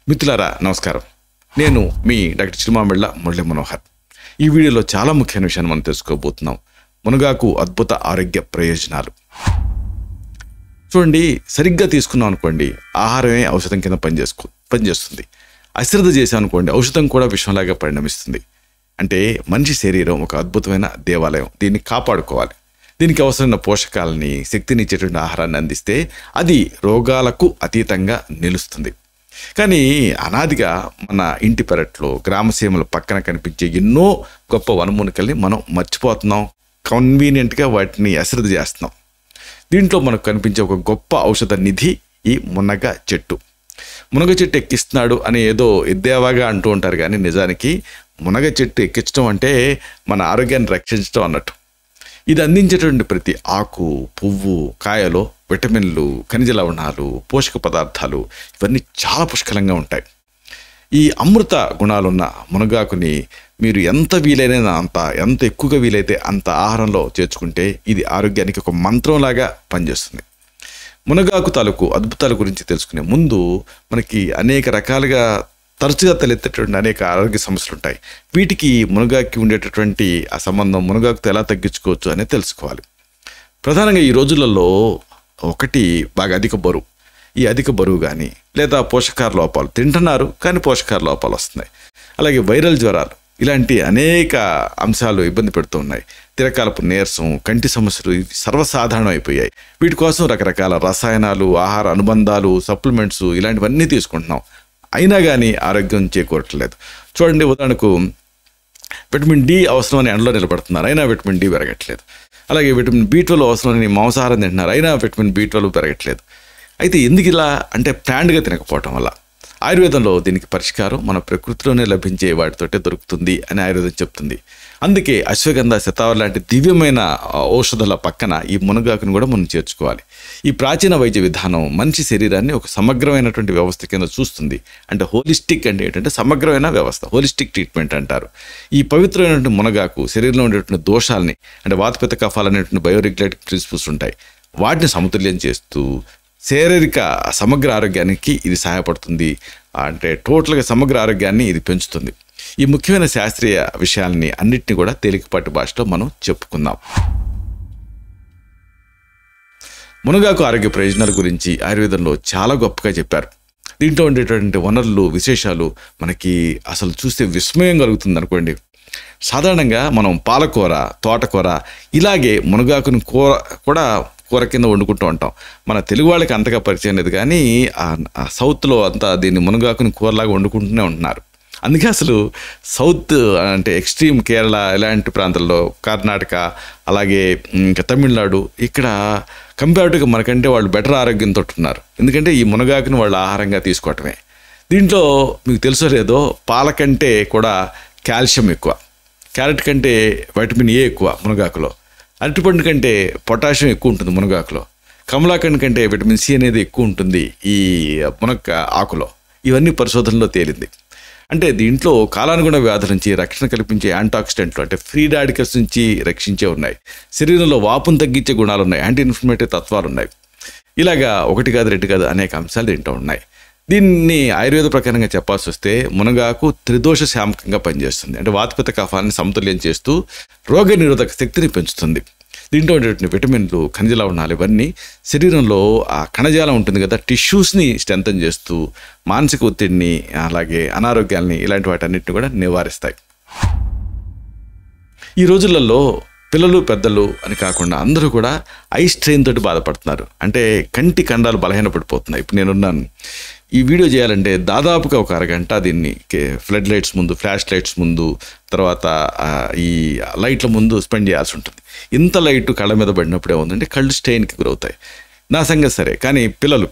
మిత్రులారా నమస్కారం. నేను మీ డాక్టర్ చిరుమామిళ్ళ మురళీ మనోహర్. ఈ వీడియోలో చాలా ముఖ్యమైన విషయాన్ని మనం తెలుసుకోబోతున్నాం. మునగాకు అద్భుత ఆరోగ్య ప్రయోజనాలు. చూడండి, సరిగ్గా తీసుకున్నాం అనుకోండి, ఆహారమే ఔషధం కింద పనిచేస్తుంది. అశ్రద్ధ చేసాం అనుకోండి, ఔషధం కూడా విషంలాగా పరిణమిస్తుంది. అంటే మనిషి శరీరం ఒక అద్భుతమైన దేవాలయం. దీన్ని కాపాడుకోవాలి. దీనికి అవసరమైన పోషకాలని, శక్తినిచ్చేటువంటి ఆహారాన్ని అందిస్తే అది రోగాలకు అతీతంగా నిలుస్తుంది. కానీ అనాదిగా మన ఇంటి పెరట్లో, గ్రామసీమల పక్కన కనిపించే ఎన్నో గొప్ప వనమూలికల్ని మనం మర్చిపోతున్నాం. కన్వీనియంట్గా వాటిని అశ్రద్ధ చేస్తున్నాం. దీంట్లో మనకు కనిపించే ఒక గొప్ప ఔషధ నిధి ఈ మునగ చెట్టు. మునగ చెట్టు ఎక్కిస్తున్నాడు అని ఏదో ఎద్దేవాగా అంటూ ఉంటారు, కానీ నిజానికి మునగ చెట్టు ఎక్కించడం అంటే మన ఆరోగ్యాన్ని రక్షించడం అన్నట్టు. ఇది అందించేటువంటి ప్రతి ఆకు, పువ్వు, కాయలో విటమిన్లు, ఖనిజ లవణాలు, పోషక పదార్థాలు ఇవన్నీ చాలా పుష్కలంగా ఉంటాయి. ఈ అమృత గుణాలున్న మునగాకుని మీరు ఎంత వీలైన అంత, ఎంత ఎక్కువగా వీలైతే అంత ఆహారంలో చేర్చుకుంటే ఇది ఆరోగ్యానికి ఒక మంత్రంలాగా పనిచేస్తుంది. మునగాకు తాలూకు అద్భుతాల గురించి తెలుసుకునే ముందు మనకి అనేక రకాలుగా తరచుగా తలెత్తేటువంటి అనేక ఆరోగ్య సమస్యలు ఉంటాయి. వీటికి మునగాకి ఉండేటటువంటి ఆ సంబంధం, మునగాకుతో ఎలా తగ్గించుకోవచ్చు అనేది తెలుసుకోవాలి. ప్రధానంగా ఈ రోజులలో ఒకటి బాగా అధిక బరువు. ఈ అధిక బరువు కానీ లేదా పోషకాహార లోపాలు, తింటున్నారు కానీ పోషకాహార లోపాలు వస్తున్నాయి. అలాగే వైరల్ జ్వరాలు, ఇలాంటి అనేక అంశాలు ఇబ్బంది పెడుతూ ఉన్నాయి. తిరకాలపు నీరసం, కంటి సమస్యలు ఇవి సర్వసాధారణం అయిపోయాయి. వీటి కోసం రకరకాల రసాయనాలు, ఆహార అనుబంధాలు, సప్లిమెంట్స్ ఇలాంటివన్నీ తీసుకుంటున్నాం. అయినా కానీ ఆరోగ్యం చేకూరట్లేదు. చూడండి, ఉదాహరణకు విటమిన్ డి అవసరమని ఎండలో నిలబడుతున్నారు, అయినా విటమిన్ డి పెరగట్లేదు. అలాగే విటమిన్ బి12 అవసరమని మాంసాహారం తింటున్నారు, అయినా విటమిన్ బి12 పెరగట్లేదు. అయితే ఎందుకు ఇలా అంటే ప్లాండ్గా తినకపోవటం వల్ల. ఆయుర్వేదంలో దీనికి పరిష్కారం మన ప్రకృతిలోనే లభించే వాటితోటే దొరుకుతుంది అని ఆయుర్వేదం చెప్తుంది. అందుకే అశ్వగంధ, శతావరి లాంటి దివ్యమైన ఔషధాల పక్కన ఈ మునగాకుని కూడా మనం చేర్చుకోవాలి. ఈ ప్రాచీన వైద్య విధానం మనిషి శరీరాన్ని ఒక సమగ్రమైనటువంటి వ్యవస్థ కింద చూస్తుంది. అంటే హోలిస్టిక్ అంటే ఏంటంటే సమగ్రమైన వ్యవస్థ, హోలిస్టిక్ ట్రీట్మెంట్ అంటారు. ఈ పవిత్రమైనటువంటి మునగాకు శరీరంలో ఉండేటువంటి దోషాలని, అంటే వాతపిత్త కఫాలు అనేటువంటి బయోరెగ్యులేటివ్ ప్రిన్సిపల్స్ ఉంటాయి, వాటిని సమతుల్యం చేస్తూ శారీరక సమగ్ర ఆరోగ్యానికి ఇది సహాయపడుతుంది. అంటే టోటల్గా సమగ్ర ఆరోగ్యాన్ని ఇది పెంచుతుంది. ఈ ముఖ్యమైన శాస్త్రీయ విషయాలని అన్నిటిని కూడా తేలికపాటి భాషలో మనం చెప్పుకుందాం. మునగాకు ఆరోగ్య ప్రయోజనాల గురించి ఆయుర్వేదంలో చాలా గొప్పగా చెప్పారు. దీంట్లో ఉండేటువంటి వనరులు, విశేషాలు మనకి అసలు చూస్తే విస్మయం కలుగుతుంది అనుకోండి. సాధారణంగా మనం పాలకూర, తోటకూర ఇలాగే మునగాకుని కూర కింద వండుకుంటూ ఉంటాం. మన తెలుగు వాళ్ళకి అంతగా పరిచయం లేదు, కానీ సౌత్లో అంతా దీన్ని మునగాకుని కూరలాగా వండుకుంటూనే ఉంటున్నారు. అందుకే అసలు సౌత్ అంటే ఎక్స్ట్రీమ్ కేరళ ఇలాంటి ప్రాంతాల్లో, కర్ణాటక, అలాగే ఇంకా తమిళనాడు, ఇక్కడ కంపేరిటివ్గా మనకంటే వాళ్ళు బెటర్ ఆరోగ్యంతో ఉన్నారు. ఎందుకంటే ఈ మునగాకుని వాళ్ళు ఆహారంగా తీసుకోవటమే. దీంట్లో మీకు తెలుసో లేదో, పాల కంటే కూడా కాల్షియం ఎక్కువ, క్యారెట్ కంటే వైటమిన్ ఏ ఎక్కువ మునగాకులో, అరటిపండు కంటే పొటాషియం ఎక్కువ ఉంటుంది మునగాకులో, కమలాకండ్ కంటే విటమిన్ సి అనేది ఎక్కువ ఉంటుంది ఈ మునగ ఆకులో. ఇవన్నీ పరిశోధనలో తేలింది. అంటే దీంట్లో కాలానుగుణ వ్యాధుల నుంచి రక్షణ కల్పించే యాంటాక్సిడెంట్లు, అంటే ఫ్రీ రాడికల్స్ నుంచి రక్షించే ఉన్నాయి. శరీరంలో వాపును తగ్గించే గుణాలు ఉన్నాయి, యాంటీ ఇన్ఫ్లమేటరీ తత్వాలు ఉన్నాయి. ఇలాగా ఒకటి కాదు, రెండు కాదు, అనేక అంశాలు దీంట్లో ఉన్నాయి. దీన్ని ఆయుర్వేద ప్రకారంగా చెప్పాల్సి వస్తే మునగాకు త్రిదోష శామకంగా పనిచేస్తుంది. అంటే వాతపిత్త కఫాన్ని సమతుల్యం చేస్తూ రోగ నిరోధక శక్తిని పెంచుతుంది. దీంట్లో ఉండేటువంటి విటమిన్లు, ఖనిజ లవణాలు ఇవన్నీ శరీరంలో ఆ కణజాలం ఉంటుంది కదా, టిష్యూస్ని స్ట్రెంథన్ చేస్తూ మానసిక ఒత్తిడిని, అలాగే అనారోగ్యాలని, ఇలాంటి వాటన్నిటిని కూడా నివారిస్తాయి. ఈ రోజులలో పిల్లలు, పెద్దలు అని కాకుండా అందరూ కూడా ఐ స్ట్రెయిన్ తోటి బాధపడుతున్నారు. అంటే కంటి కండాలు బలహీనపడిపోతున్నాయి. ఇప్పుడు నేనున్నాను, ఈ వీడియో చేయాలంటే దాదాపుగా ఒక అరగంట దీన్ని ఫ్లడ్ లైట్స్ ముందు, ఫ్లాష్ లైట్స్ ముందు, తర్వాత ఈ లైట్ల ముందు స్పెండ్ చేయాల్సి ఉంటుంది. ఇంత లైట్ కళ్ళ మీద పడినప్పుడే ఉందంటే కళ్ళు స్ట్రెయిన్కి గురవుతాయి. నా సంగతి సరే, కానీ పిల్లలు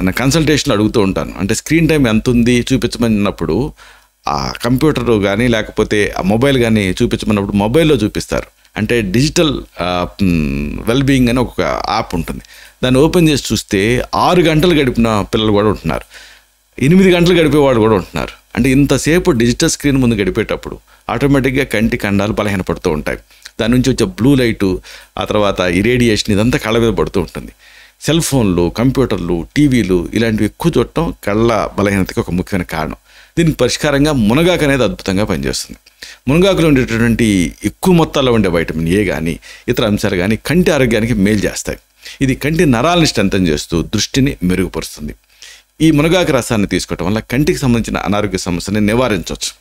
నా కన్సల్టేషన్లో అడుగుతూ ఉంటాను. అంటే స్క్రీన్ టైం ఎంత ఉంది చూపించమన్నప్పుడు ఆ కంప్యూటర్ కానీ లేకపోతే ఆ మొబైల్ కానీ చూపించమన్నప్పుడు మొబైల్లో చూపిస్తారు. అంటే డిజిటల్ వెల్బీయింగ్ అని ఒక యాప్ ఉంటుంది. దాన్ని ఓపెన్ చేసి చూస్తే 6 గంటలు గడిపిన పిల్లలు కూడా ఉంటున్నారు, 8 గంటలు గడిపేవాడు కూడా ఉంటున్నారు. అంటే ఇంతసేపు డిజిటల్ స్క్రీన్ ముందు గడిపేటప్పుడు ఆటోమేటిక్గా కంటి కండాలు బలహీనపడుతూ ఉంటాయి. దాని నుంచి వచ్చే బ్లూ లైటు, ఆ తర్వాత ఈ రేడియేషన్ ఇదంతా కళ్ళ మీద పడుతూ ఉంటుంది. సెల్ ఫోన్లు, కంప్యూటర్లు, టీవీలు ఇలాంటివి ఎక్కువ చూడటం కళ్ళ బలహీనతకి ఒక ముఖ్యమైన కారణం. దీనికి పరిష్కారంగా మునగాకు అనేది అద్భుతంగా పనిచేస్తుంది. మునగాకులో ఉండేటటువంటి ఎక్కువ మొత్తాల్లో ఉండే వైటమిన్ ఏ కానీ ఇతర అంశాలు కానీ కంటి ఆరోగ్యానికి మేలు చేస్తాయి. ఇది కంటి నరాలను స్ట్రెంథెన్ చేస్తూ దృష్టిని మెరుగుపరుస్తుంది. ఈ మునగాకు రసాన్ని తీసుకోవటం వల్ల కంటికి సంబంధించిన అనారోగ్య సమస్యని నివారించవచ్చు.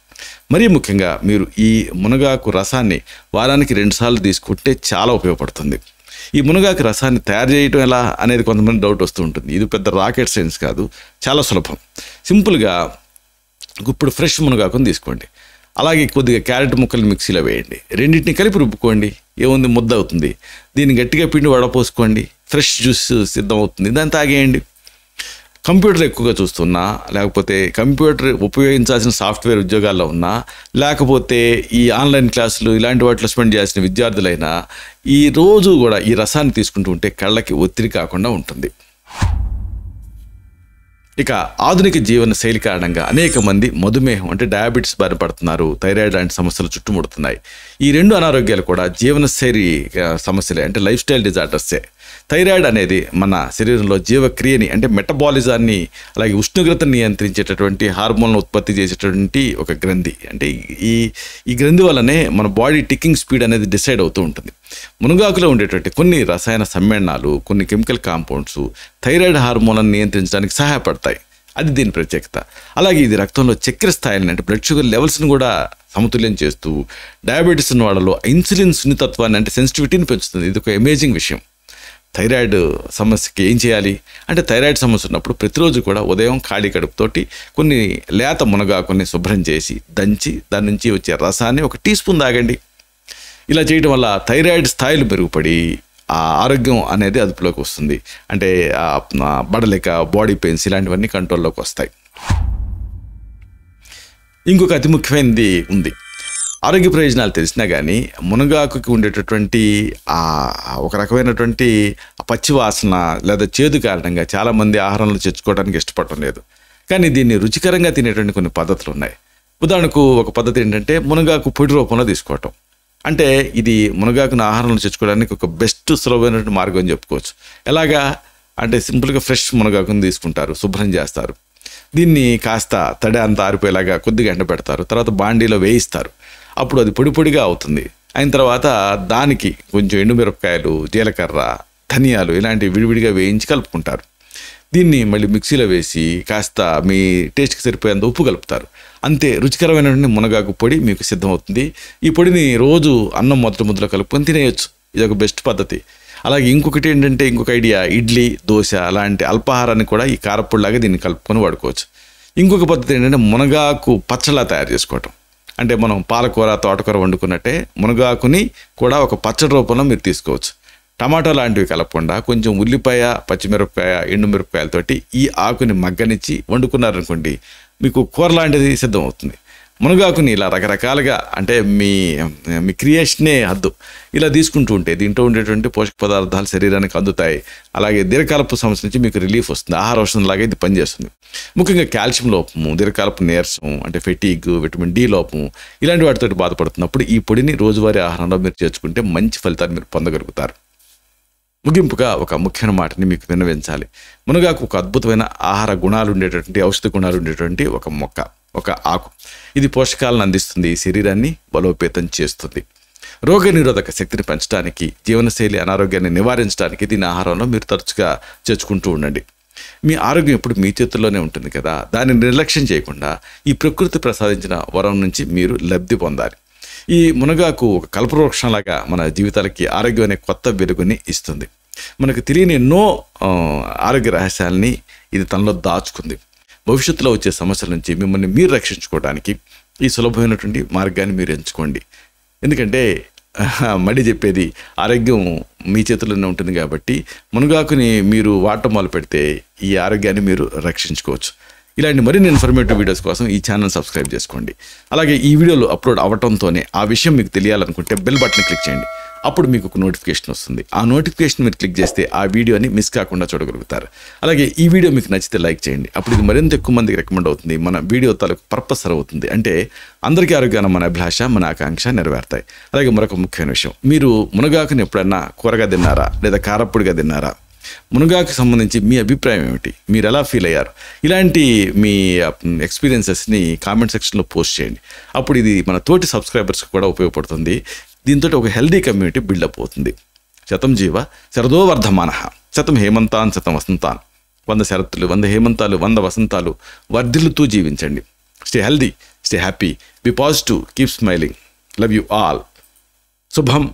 మరీ ముఖ్యంగా మీరు ఈ మునగాకు రసాన్ని వారానికి 2 సార్లు తీసుకుంటే చాలా ఉపయోగపడుతుంది. ఈ మునగాకు రసాన్ని తయారు చేయడం ఎలా అనేది కొంతమంది డౌట్ వస్తూ ఉంటుంది. ఇది పెద్ద రాకెట్ సైన్స్ కాదు, చాలా సులభం. సింపుల్గా ఇప్పుడు ఫ్రెష్ మునగాకుని తీసుకోండి. అలాగే కొద్దిగా క్యారెట్ ముక్కలు మిక్సీలో వేయండి. రెండింటిని కలిపి రుబ్బుకోండి. ఏముంది, ముద్ద అవుతుంది. దీన్ని గట్టిగా పిండి వడపోసుకోండి. ఫ్రెష్ జ్యూస్ సిద్ధం అవుతుంది. దాన్ని తాగేయండి. కంప్యూటర్ ఎక్కువగా చూస్తున్నా, లేకపోతే కంప్యూటర్ ఉపయోగించాల్సిన సాఫ్ట్వేర్ ఉద్యోగాల్లో ఉన్నా, లేకపోతే ఈ ఆన్లైన్ క్లాసులు ఇలాంటి వాటిలో స్పెండ్ చేయాల్సిన విద్యార్థులైనా ఈ రోజు కూడా ఈ రసాన్ని తీసుకుంటూ ఉంటే కళ్ళకి ఒత్తిడి కాకుండా ఉంటుంది. ఇక ఆధునిక జీవన శైలి కారణంగా అనేక మంది మధుమేహం అంటే డయాబెటీస్ బారిన పడుతున్నారు. థైరాయిడ్ లాంటి సమస్యలు చుట్టుముడుతున్నాయి. ఈ 2 అనారోగ్యాలు కూడా జీవనశైలి సమస్యలే, అంటే లైఫ్ స్టైల్ డిజార్డర్సే. థైరాయిడ్ అనేది మన శరీరంలో జీవక్రియని అంటే మెటబాలిజాన్ని, అలాగే ఉష్ణోగ్రతను నియంత్రించేటటువంటి హార్మోన్లను ఉత్పత్తి చేసేటటువంటి ఒక గ్రంథి. అంటే ఈ గ్రంథి వల్లనే మన బాడీ టికింగ్ స్పీడ్ అనేది డిసైడ్ అవుతూ ఉంటుంది. మునగాకులో ఉండేటువంటి కొన్ని రసాయన సమ్మేళనాలు, కొన్ని కెమికల్ కాంపౌండ్స్ థైరాయిడ్ హార్మోన్లను నియంత్రించడానికి సహాయపడతాయి. అది దీని ప్రత్యేకత. అలాగే ఇది రక్తంలో చక్కెర స్థాయిని అంటే బ్లడ్ షుగర్ లెవెల్స్ని కూడా సమతుల్యం చేస్తూ డయాబెటీస్ ఉన్న వాళ్ళలో ఇన్సులిన్ సున్నితత్వాన్ని అంటే సెన్సిటివిటీని పెంచుతుంది. ఇది ఒక అమేజింగ్ విషయం. థైరాయిడ్ సమస్యకి ఏం చేయాలి అంటే, థైరాయిడ్ సమస్య ఉన్నప్పుడు ప్రతిరోజు కూడా ఉదయం ఖాళీ కడుపుతోటి కొన్ని లేత మునగాకుని శుభ్రం చేసి దంచి దాని నుంచి వచ్చే రసాన్ని 1 టీ స్పూన్ తాగండి. ఇలా చేయడం వల్ల థైరాయిడ్ స్థాయిలు మెరుగుపడి ఆ ఆరోగ్యం అనేది అదుపులోకి వస్తుంది. అంటే బడలిక, బాడీ పెయిన్స్ ఇలాంటివన్నీ కంట్రోల్లోకి వస్తాయి. ఇంకొక అతి ముఖ్యమైనది ఉంది. ఆరోగ్య ప్రయోజనాలు తెలిసినా కానీ మునగాకుకి ఉండేటటువంటి ఒక రకమైనటువంటి పచ్చి వాసన లేదా చేదు కారణంగా చాలామంది ఆహారంలో చేర్చుకోవడానికి ఇష్టపడటం లేదు. కానీ దీన్ని రుచికరంగా తినేటువంటి కొన్ని పద్ధతులు ఉన్నాయి. ఉదాహరణకు ఒక పద్ధతి ఏంటంటే మునగాకు పొడి రూపంలో తీసుకోవటం. అంటే ఇది మునగాకును ఆహారంలో చేర్చుకోవడానికి ఒక బెస్ట్ సులభమైనటువంటి మార్గం అని చెప్పుకోవచ్చు. ఎలాగా అంటే సింపుల్గా ఫ్రెష్ మునగాకుని తీసుకుంటారు, శుభ్రం చేస్తారు. దీన్ని కాస్త తడి అంతా ఆరిపోయేలాగా కొద్దిగా ఎండబెడతారు. తర్వాత బాండీలో వేయిస్తారు. అప్పుడు అది పొడి పొడిగా అవుతుంది. అయిన తర్వాత దానికి కొంచెం ఎండుమిరపకాయలు, జీలకర్ర, ధనియాలు ఇలాంటివి విడివిడిగా వేయించి కలుపుకుంటారు. దీన్ని మళ్ళీ మిక్సీలో వేసి కాస్త మీ టేస్ట్కి సరిపోయేంత ఉప్పు కలుపుతారు. అంతే, రుచికరమైనటువంటి మునగాకు పొడి మీకు సిద్ధమవుతుంది. ఈ పొడిని రోజు అన్నం మొదటి ముద్దలో కలుపుకొని తినేయచ్చు. ఇది ఒక బెస్ట్ పద్ధతి. అలాగే ఇంకొకటి ఏంటంటే, ఇంకొక ఐడియా, ఇడ్లీ, దోశ అలాంటి అల్పాహారాన్ని కూడా ఈ కారప్పొడిలాగా దీన్ని కలుపుకొని వాడుకోవచ్చు. ఇంకొక పద్ధతి ఏంటంటే మునగాకు పచ్చళ్ళ తయారు చేసుకోవటం. అంటే మనం పాలకూర, తోటకూర వండుకున్నట్టే మునగాకుని కూడా ఒక పచ్చడి రూపంలో మీరు తీసుకోవచ్చు. టమాటో లాంటివి కలపకుండా కొంచెం ఉల్లిపాయ, పచ్చిమిరపకాయ, ఎండుమిరపకాయలతోటి ఈ ఆకుని మగ్గనిచ్చి వండుకున్నారనుకోండి, మీకు కూర లాంటిది సిద్ధమవుతుంది. మునగాకుని ఇలా రకరకాలుగా అంటే మీ క్రియేషనే హద్దు. ఇలా తీసుకుంటూ ఉంటే దీంట్లో ఉండేటువంటి పోషక పదార్థాలు శరీరానికి అందుతాయి. అలాగే దీర్ఘకాలపు సమస్య నుంచి మీకు రిలీఫ్ వస్తుంది. ఆహార ఔషధంలాగా ఇది పనిచేస్తుంది. ముఖ్యంగా కాల్షియం లోపము, దీర్ఘకాలపు నీరసం అంటే ఫెటీగ్, విటమిన్ డి లోపము ఇలాంటి వాటితో బాధపడుతున్నప్పుడు ఈ పొడిని రోజువారీ ఆహారంలో మీరు చేర్చుకుంటే మంచి ఫలితాన్ని మీరు పొందగలుగుతారు. ముగింపుగా ఒక ముఖ్యమైన మాటని మీకు విన్నవించాలి. మునగాకు ఒక అద్భుతమైన ఆహార గుణాలు ఉండేటటువంటి, ఔషధ గుణాలు ఉండేటువంటి ఒక మొక్క, ఒక ఆకు. ఇది పోషకాలను అందిస్తుంది, శరీరాన్ని బలోపేతం చేస్తుంది. రోగనిరోధక శక్తిని పెంచడానికి, జీవనశైలి అనారోగ్యాన్ని నివారించడానికి దీని ఆహారంలో మీరు తరచుగా చేర్చుకుంటూ ఉండండి. మీ ఆరోగ్యం ఎప్పుడు మీ చేతుల్లోనే ఉంటుంది కదా, దాన్ని నిర్లక్ష్యం చేయకుండా ఈ ప్రకృతి ప్రసాదించిన వరం నుంచి మీరు లబ్ధి పొందాలి. ఈ మునగాకు ఒక కల్పవృక్షంలాగా మన జీవితాలకి ఆరోగ్యం అనే కొత్త వెలుగుని ఇస్తుంది. మనకు తెలియని ఎన్నో ఆరోగ్య రహస్యాలని ఇది తనలో దాచుకుంది. భవిష్యత్తులో వచ్చే సమస్యల నుంచి మిమ్మల్ని మీరు రక్షించుకోవడానికి ఈ సులభమైనటువంటి మార్గాన్ని మీరు ఎంచుకోండి. ఎందుకంటే మళ్ళీ చెప్పేది, ఆరోగ్యం మీ చేతుల్లోనే ఉంటుంది కాబట్టి మునగాకుని మీరు వాడటం మొదలు పెడితే ఈ ఆరోగ్యాన్ని మీరు రక్షించుకోవచ్చు. ఇలాంటి మరిన్ని ఇన్ఫర్మేటివ్ వీడియోస్ కోసం ఈ ఛానల్ సబ్స్క్రైబ్ చేసుకోండి. అలాగే ఈ వీడియోలు అప్లోడ్ అవ్వడంతోనే ఆ విషయం మీకు తెలియాలనుకుంటే బెల్ బటన్ క్లిక్ చేయండి. అప్పుడు మీకు ఒక నోటిఫికేషన్ వస్తుంది. ఆ నోటిఫికేషన్ మీరు క్లిక్ చేస్తే ఆ వీడియోని మిస్ కాకుండా చూడగలుగుతారు. అలాగే ఈ వీడియో మీకు నచ్చితే లైక్ చేయండి. అప్పుడు ఇది మరింత ఎక్కువ మందికి రికమెండ్ అవుతుంది. మన వీడియో తాలూకు పర్పస్ సర్వ్ అవుతుంది. అంటే అందరికీ ఆరోగ్యాన్ని మన అభిలాష, మన ఆకాంక్ష నెరవేరుతాయి. అలాగే మరొక ముఖ్యమైన విషయం, మీరు మునగాకుని ఎప్పుడన్నా కూరగా తిన్నారా లేదా కారప్పొడిగా తిన్నారా? మునగాకు సంబంధించి మీ అభిప్రాయం ఏమిటి, మీరు ఎలా ఫీల్ అయ్యారు? ఇలాంటి మీ ఎక్స్పీరియన్సెస్ని కామెంట్ సెక్షన్లో పోస్ట్ చేయండి. అప్పుడు ఇది మన తోటి సబ్స్క్రైబర్స్కి కూడా ఉపయోగపడుతుంది. దీంతో ఒక హెల్దీ కమ్యూనిటీ బిల్డప్ అవుతుంది. శతం జీవ శరదో వర్ధమానః, శతం హేమంతాన్ శతం వసంతాన్. 100 శరత్తులు, 100 హేమంతాలు, 100 వసంతాలు వర్ధిల్లుతూ జీవించండి. Stay healthy, stay happy, be positive, keep smiling. Love you all. శుభం.